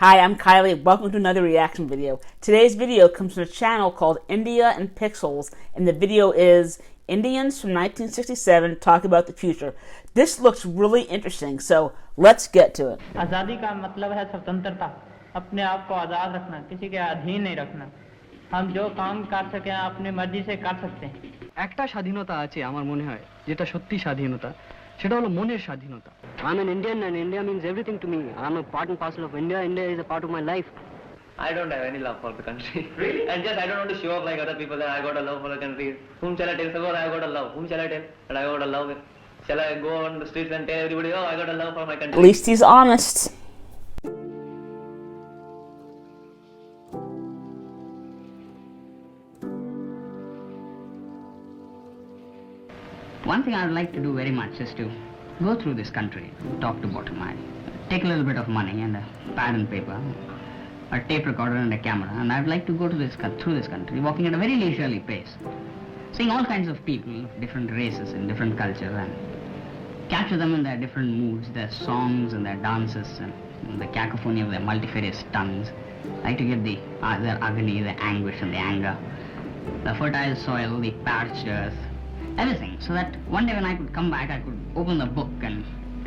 Hi, I'm Kylie. Welcome to another reaction video. Today's video comes from a channel called India in Pixels, and the video is Indians from 1967 talk about the future. This looks really interesting, so let's get to it. आज़ादी का मतलब है स्वतंत्रता, अपने आप को आज़ाद रखना, किसी के अधीन नहीं रखना। हम जो काम कर सकें अपनी मर्जी से कर सकते हैं। একটা স্বাধীনতা আছে আমার মনে হয় যেটা সত্যি স্বাধীনতা সেটা হলো মনের স্বাধীনতা I'm an Indian and India means everything to me. I'm a part and parcel of India. India is a part of my life. I don't have any love for the country. Really? And just I don't want to show up like other people that I got a love for the country. Whom shall I tell? Suppose I got a love. Whom shall I tell that I got a love? Shall I go on the streets and tell everybody, oh, I got a love for my country? At least he's honest. One thing I would like to do very much is to go through this country, top to bottom. I take a little bit of money and a pad and paper, a tape recorder and a camera, and I would like to go through this country, walking at a very leisurely pace, seeing all kinds of people of different races and different cultures, and capture them in their different moods, their songs and their dances, and the cacophony of their multifarious tongues. I like to get their agony, the anguish and the anger, the fertile soil, the parched earth, everything, so that one day when I could come back, I could open the book and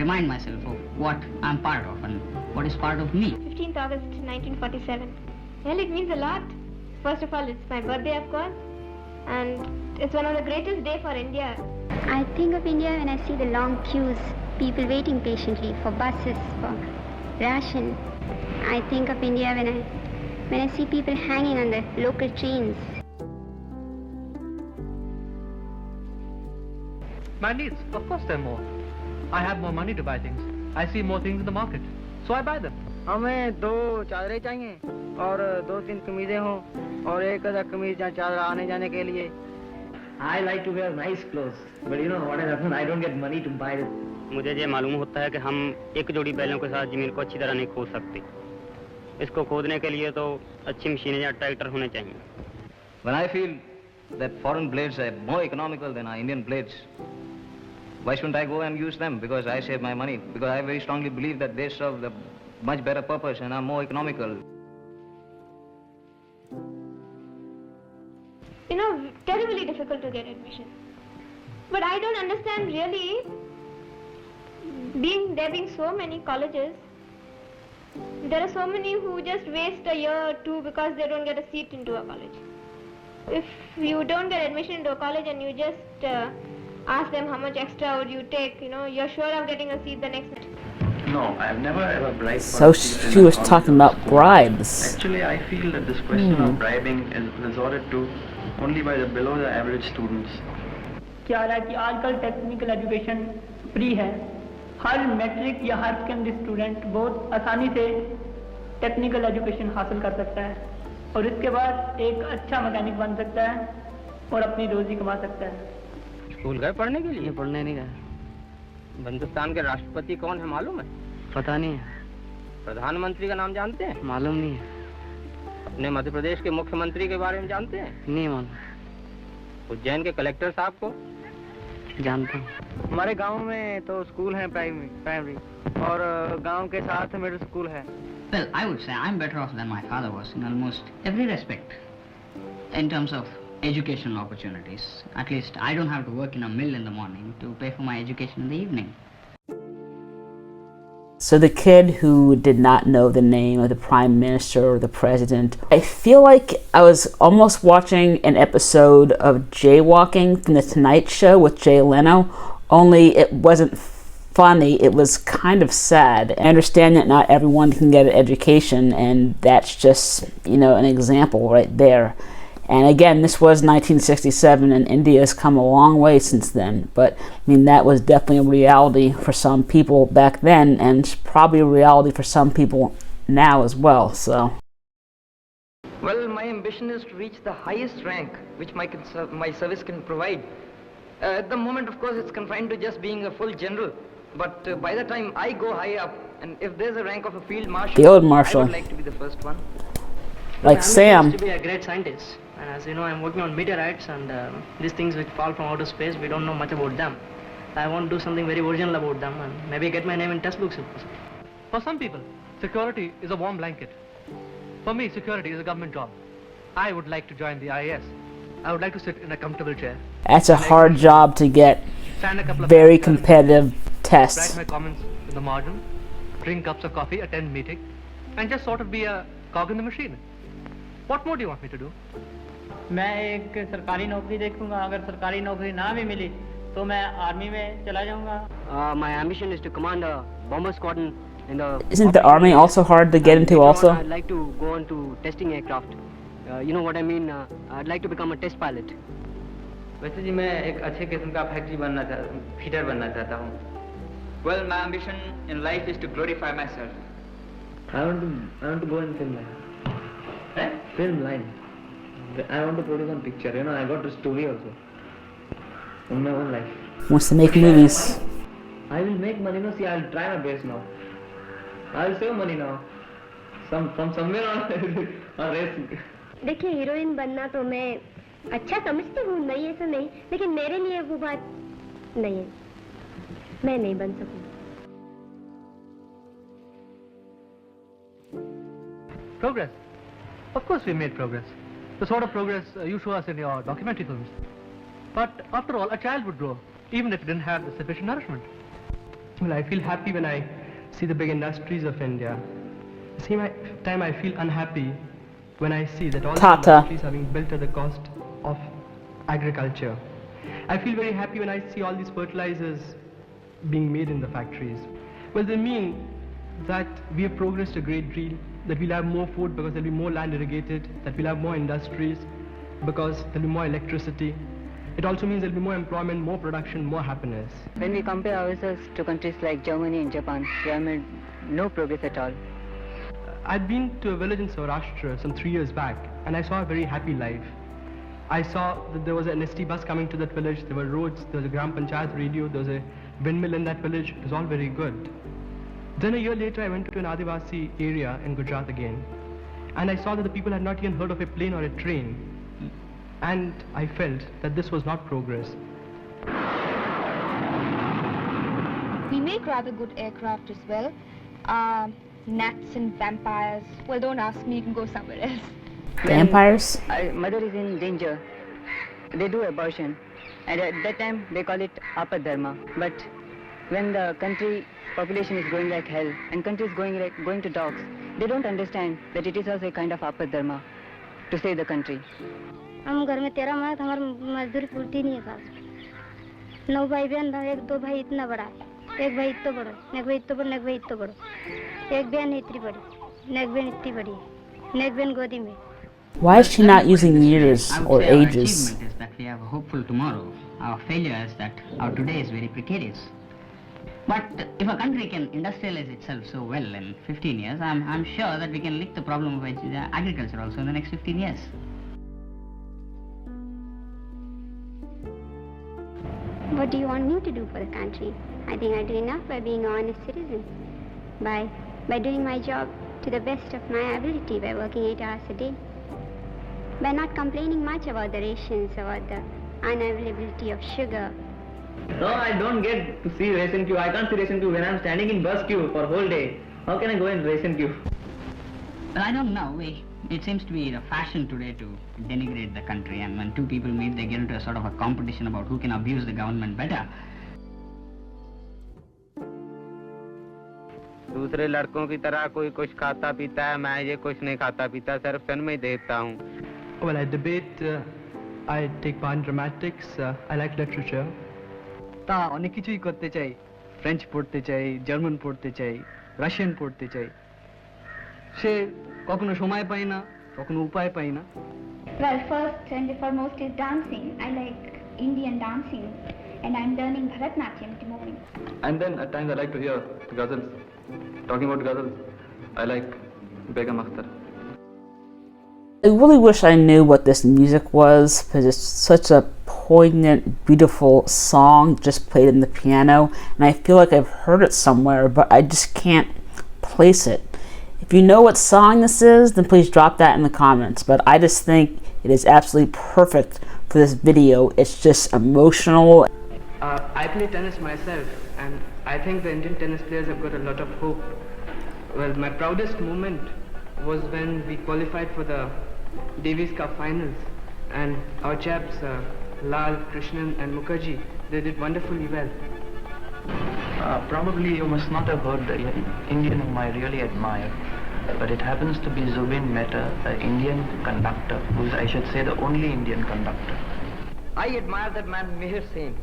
remind myself of what I'm part of and what is part of me. 15th August 1947. Well, it means a lot. First of all, it's my birthday, of course, and it's one of the greatest days for India. I think of India when I see the long queues, people waiting patiently for buses, for ration. I think of India when I see people hanging on the local trains. My needs, of course they're more. I have more money to buy things. I see more things in the market, so I buy them. हमें दो चादरें चाहिए और दो तीन कमीजें हों और एक आधा कमीज या चादर आने जाने के लिए. I like to wear nice clothes, but you know what has happened? I don't get money to buy it. मुझे ये मालूम होता है कि हम एक जोड़ी बैलों के साथ जमीन को अच्छी तरह नहीं खोद सकते. इसको खोदने के लिए तो अच्छी मशीनें या ट्रैक्टर होने चाहिए. When I feel that foreign blades are more economical than our Indian blades, why shouldn't I go and use them? Because I save my money. Because I very strongly believe that they serve the much better purpose and are more economical. You know, terribly difficult to get admission. But I don't understand really, there being so many colleges, there are so many who just waste a year or two because they don't get a seat into a college. If you don't get admission into a college and you just ask them how much extra would you take, you know, you're sure of getting a seat the next night. No, I've never ever bribed. So she was talking about bribes. Actually, I feel that this question of bribing is resorted to only by the below the average students. क्या है कि आजकल technical education free है, हर matric या हर secondary student बहुत आसानी से technical education हासिल कर सकता है और इसके बाद एक अच्छा मैकेनिक बन सकता है और अपनी रोजी कमा सकता है. स्कूल गए पढ़ने के लिए? पढ़ने नहीं गए. हिंदुस्तान के राष्ट्रपति कौन है मालूम है? पता नहीं है. प्रधानमंत्री का नाम जानते हैं? मालूम नहीं है. अपने मध्य प्रदेश के मुख्यमंत्री के बारे में जानते हैं? नहीं मालूम. उज्जैन के कलेक्टर साहब को जानता हूँ. हमारे गांव में तो स्कूल है प्राइमरी और गांव के साथ मिडिल स्कूल है. Well, I would say I'm better off than my father was in almost every respect. In terms of educational opportunities. At least I don't have to work in a mill in the morning to pay for my education in the evening. So the kid who did not know the name of the prime minister or the president, I feel like I was almost watching an episode of Jaywalking from The Tonight Show with Jay Leno, only it wasn't funny, it was kind of sad. I understand that not everyone can get an education, and that's just, you know, an example right there. And again, this was 1967, and India has come a long way since then. But, I mean, that was definitely a reality for some people back then, and it's probably a reality for some people now as well, so. Well, my ambition is to reach the highest rank which my service can provide. At the moment, of course, it's confined to just being a full general. But by the time I go high up, and if there's a rank of a field marshal, Field Marshal. I would like to be the first one. Like Sam. To be a great scientist, and as you know, I'm working on meteorites and these things which fall from outer space. We don't know much about them. I want to do something very original about them and maybe get my name in textbooks if possible. For some people, security is a warm blanket. For me, security is a government job. I would like to join the IAS. I would like to sit in a comfortable chair. That's a hard job to get. Stand a couple of Very competitive tests. Write my comments in the margin, drink cups of coffee, attend meeting, and just sort of be a cog in the machine. What more do you want me to do? मैं एक सरकारी नौकरी देखूंगा, अगर सरकारी नौकरी ना भी मिली तो मैं आर्मी में चला जाऊंगा. My ambition is to command a bomber squadron in the... Isn't the army also hard to get into also? I'd like to go on to testing aircraft. You know what I mean? I'd like to become a test pilot. वैसे जी मैं एक अच्छे किस्म का factory feeder बनना चाहता हूँ. Well, my ambition in life is to glorify myself. I want to go in film line. Film line. I want to produce one picture. You know, I got a story also. In my own life. Wants to make movies. I will make money. No, see, I'll try my best now. I'll save money now. From somewhere on race. देखिए, heroine बनना तो मैं अच्छा समझती हूँ, नहीं ऐसा नहीं, लेकिन मेरे लिए वो बात नहीं है. मैं नहीं बन सकूँ. Progress. Of course we made progress. The sort of progress you show us in your documentary films. But after all, a child would grow, even if it didn't have the sufficient nourishment. Well, I feel happy when I see the big industries of India. At the same time, I feel unhappy when I see that all the industries are being built at the cost of agriculture. I feel very happy when I see all these fertilizers being made in the factories. Well, they mean that we have progressed a great deal, that we'll have more food because there'll be more land irrigated, that we'll have more industries because there'll be more electricity. It also means there'll be more employment, more production, more happiness. When we compare ourselves to countries like Germany and Japan, we have made no progress at all. I'd been to a village in Saurashtra some 3 years back, and I saw a very happy life. I saw that there was an ST bus coming to that village, there were roads, there was a Gram Panchayat radio, there was a windmill in that village. It was all very good. Then a year later I went to an Adivasi area in Gujarat again, and I saw that the people had not even heard of a plane or a train, and I felt that this was not progress. We make rather good aircraft as well. Gnats and vampires. Well, don't ask me, you can go somewhere else. Vampires? Mother is in danger. They do abortion, and at that time they call it apadharma. But when the country population is going like hell and country is going to dogs, they don't understand that it is also a kind of apadharma to save the country. हम घर में 13 मर्द, हमारी मजदूरी पूर्ति नहीं है सास. 9 भाई बहन, एक 2 भाई इतना बड़ा है, एक भाई इतना बड़ा, एक भाई इतना बड़ा, एक भाई इतना बड़ा, एक बहन इतनी बड़ी, एक बहन इतनी बड़ी, एक बहन गोदी में. Why is she not using years or ages? Our achievement is that we have a hopeful tomorrow. Our failure is that our today is very precarious. But if a country can industrialize itself so well in 15 years, I'm sure that we can lick the problem of agriculture also in the next 15 years. What do you want me to do for the country? I think I do enough by being an honest citizen, by doing my job to the best of my ability, by working 8 hours a day, by not complaining much about the rations, about the unavailability of sugar. No, I don't get to see ration queue. I can't see ration queue when I'm standing in bus queue for whole day. How can I go in ration queue? Well, I don't know. It seems to be the fashion today to denigrate the country, and when two people meet, they get into a sort of a competition about who can abuse the government better. दूसरे लड़कों की तरह कोई कुछ खाता पीता है, मैं ये कुछ नहीं खाता पीता, सिर्फ फिल्म ही देखता हूँ. Well, I debate, I take part in dramatics, I like literature. তা অনেক কিছুই করতে চাই, ফ্রেঞ্চ পড়তে চাই, জার্মান পড়তে চাই, রাশিয়ান পড়তে চাই, সে কখনো সময় পাই না, কখনো উপায় পাই না. Well, first and foremost is dancing. I like Indian dancing, and I'm learning Bharatnatyam at the moment. And then at times I like to hear ghazals. Talking about ghazals, I like Begum Akhtar. I really wish I knew what this music was, because it's such a poignant, beautiful song just played in the piano, and I feel like I've heard it somewhere, but I just can't place it. If you know what song this is, then please drop that in the comments, but I just think it is absolutely perfect for this video. It's just emotional. I play tennis myself, and I think the Indian tennis players have got a lot of hope. Well, my proudest moment was when we qualified for the Davis Cup finals, and our chaps, Lal, Krishnan and Mukherjee, they did wonderfully well. Probably you must not have heard the Indian whom I really admire, but it happens to be Zubin Mehta, an Indian conductor, who is, I should say, the only Indian conductor. I admire that man Mihir Sen.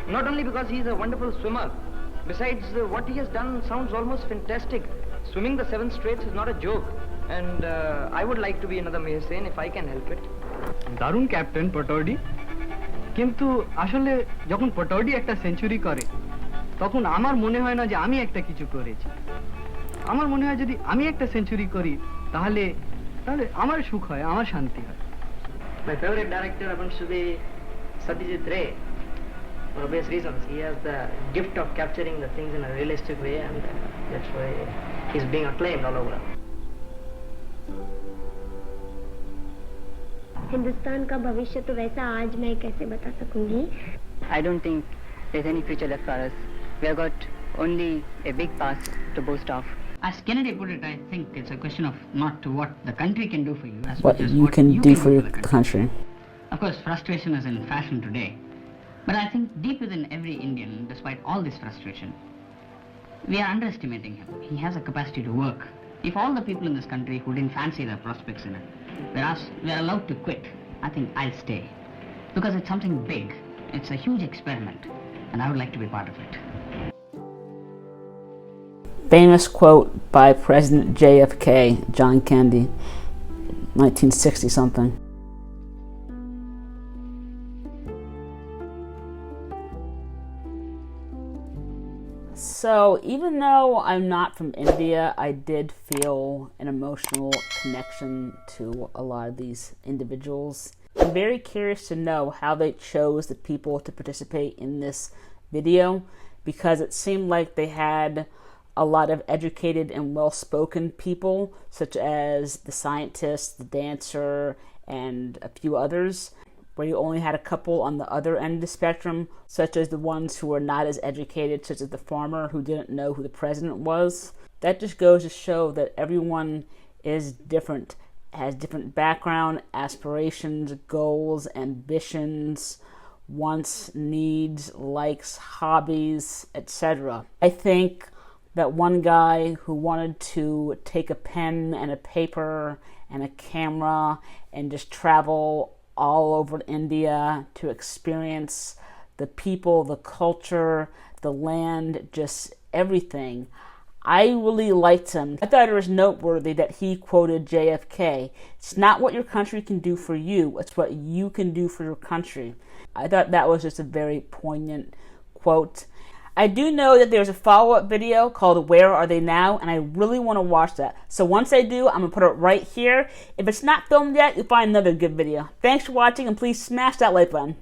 Not only because he is a wonderful swimmer, besides what he has done sounds almost fantastic. Swimming the 7 Straits is not a joke, and I would like to be another Mihir Sen if I can help it. দারুণ captain Pataudi, কিন্তু আসলে যখন পটৌডি একটা century করে তখন আমার মনে হয় না যে আমি একটা কিছু করেছি। আমার মনে হয় যদি আমি একটা সেঞ্চুরি করি তাহলে তাহলে আমার সুখ হয়, আমার শান্তি হয়। My favorite director happens to be Satyajit Ray, for obvious reasons. He has the gift of capturing the things in a realistic way, and that's why he's being acclaimed all over. Hindustan का भविष्य तो वैसा आज मैं कैसे बता सकूंगी? I don't think there's any future left for us. We have got only a big past to boast of. As Kennedy put it, I think it's a question of not what the country can do for you, as What much as you what can you do can for do your for the country. Of course, frustration is in fashion today. But I think deep within every Indian, despite all this frustration, we are underestimating him. He has a capacity to work. If all the people in this country who didn't fancy their prospects in it, we're allowed to quit, I think I'll stay. Because it's something big. It's a huge experiment. And I would like to be part of it. Famous quote by President JFK, John Kennedy, 1960 something. So even though I'm not from India, I did feel an emotional connection to a lot of these individuals. I'm very curious to know how they chose the people to participate in this video, because it seemed like they had a lot of educated and well-spoken people, such as the scientist, the dancer, and a few others, where you only had a couple on the other end of the spectrum, such as the ones who were not as educated, such as the farmer who didn't know who the president was. That just goes to show that everyone is different, has different background, aspirations, goals, ambitions, wants, needs, likes, hobbies, etc. I think that one guy who wanted to take a pen and a paper and a camera and just travel all over India to experience the people, the culture, the land, just everything. I really liked him. I thought it was noteworthy that he quoted JFK. It's not what your country can do for you, it's what you can do for your country. I thought that was just a very poignant quote. I do know that there's a follow-up video called Where Are They Now? And I really want to watch that. So once I do, I'm going to put it right here. If it's not filmed yet, you'll find another good video. Thanks for watching, and please smash that like button.